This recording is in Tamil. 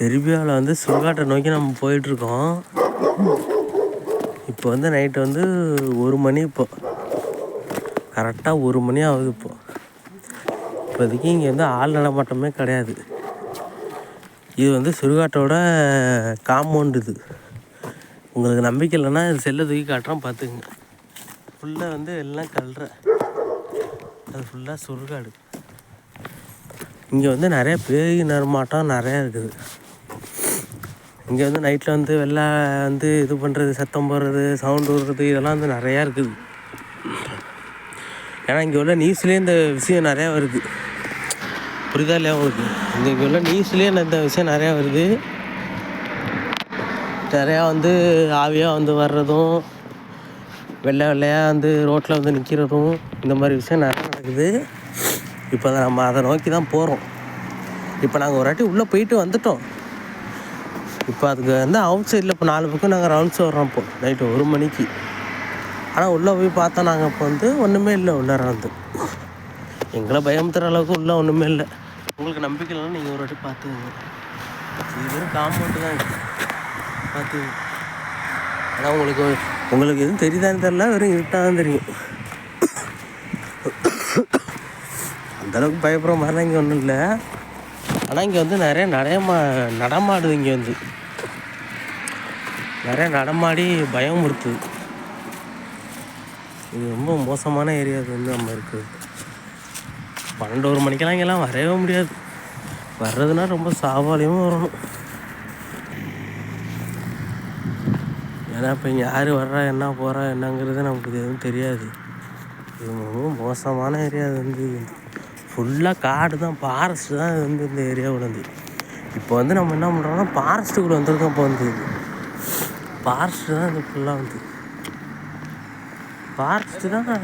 செர்பியாவில் வந்து சுடுகாட்டை நோக்கி நம்ம போயிட்டுருக்கோம். இப்போ வந்து நைட்டு வந்து 1 மணி. இப்போ கரெக்டாக 1 மணி ஆகுது. இப்போதைக்கு இங்கே வந்து ஆள் நடமாட்டமே கிடையாது. இது வந்து சுடுகாட்டோட காம்பவுண்ட். இது உங்களுக்கு நம்பிக்கை இல்லைன்னா இது செல்லை தூக்கி காட்டுறோம் பார்த்துக்குங்க. ஃபுல்லாக வந்து எல்லாம் கல்ற, அது ஃபுல்லாக சுடுகாடு. இங்கே வந்து நிறைய பேய் நடமாட்டம் நிறையா இருக்குது. இங்கே வந்து நைட்டில் வந்து வெளில வந்து இது பண்ணுறது, சத்தம் போடுறது, சவுண்டு விடுறது, இதெல்லாம் வந்து நிறையா இருக்குது. ஏன்னா இங்கே உள்ள நியூஸ்லேயே இந்த விஷயம் நிறையா வருது. புரியுதா இல்லையா உங்களுக்கு? இங்கே உள்ள நியூஸ்லேயே இந்த விஷயம் நிறையா வருது. நிறையா வந்து ஆவியாக வந்து வர்றதும், வெள்ளையாக வந்து ரோட்டில் வந்து நிற்கிறதும், இந்த மாதிரி விஷயம் நிறையா நடக்குது. இப்போ நம்ம அதை நோக்கி தான் போகிறோம். இப்போ நாங்கள் ஒரு வாட்டி உள்ளே போயிட்டு வந்துட்டோம். இப்போ அதுக்கு வந்து அவுட் சைடில் இப்போ 4 பக்கம் நாங்கள் ரவுண்ட்ஸ் வர்றோம். இப்போ நைட்டு 1 மணிக்கு. ஆனால் உள்ளே போய் பார்த்தோம் நாங்கள். இப்போ வந்து ஒன்றுமே இல்லை. உள்ளார வந்து எங்களை பயமுத்துற அளவுக்கு உள்ளே ஒன்றுமே இல்லை. உங்களுக்கு நம்பிக்கை இல்லைன்னா நீங்கள் ஒரு வாட்டி பார்த்துங்க. இது வெறும் காம்பவுண்டு தான் இருக்குது, பார்த்துங்க. ஆனால் உங்களுக்கு எதுவும் தெரியுதான்னு தெரில, வெறும் இருட்டாக தான் தெரியும். அந்தளவுக்கு பயப்படுற மாதிரிலாம் இங்கே ஒன்றும் இல்லை. ஆனால் இங்கே வந்து நிறைய நடமாடுது. இங்கே வந்து நிறையா நடமாடி பயம் இருக்குது. இது ரொம்ப மோசமான ஏரியா. அது வந்து நம்ம இருக்குது 12-1 மணிக்கெல்லாம் இங்கெல்லாம் வரவே முடியாது. வர்றதுன்னா ரொம்ப சாவாலியமாக வரணும். ஏன்னா இப்போ இங்கே யார் வர்றா, என்ன போகிறா, என்னங்கிறது நமக்கு எதுவும் தெரியாது. இது ரொம்ப மோசமான ஏரியா. அது வந்து ஃபுல்லாக காடு தான், ஃபாரஸ்ட்டு தான். இது வந்து இந்த ஏரியாவில் வந்து இப்போ வந்து நம்ம என்ன பண்ணுறோம்னா ஃபாரஸ்ட்டுக்குள்ளே வந்துருக்கோம். இப்போ வந்து ஃபாரஸ்ட்டு தான் இது ஃபுல்லாக வந்து ஃபாரஸ்ட்டு தான்.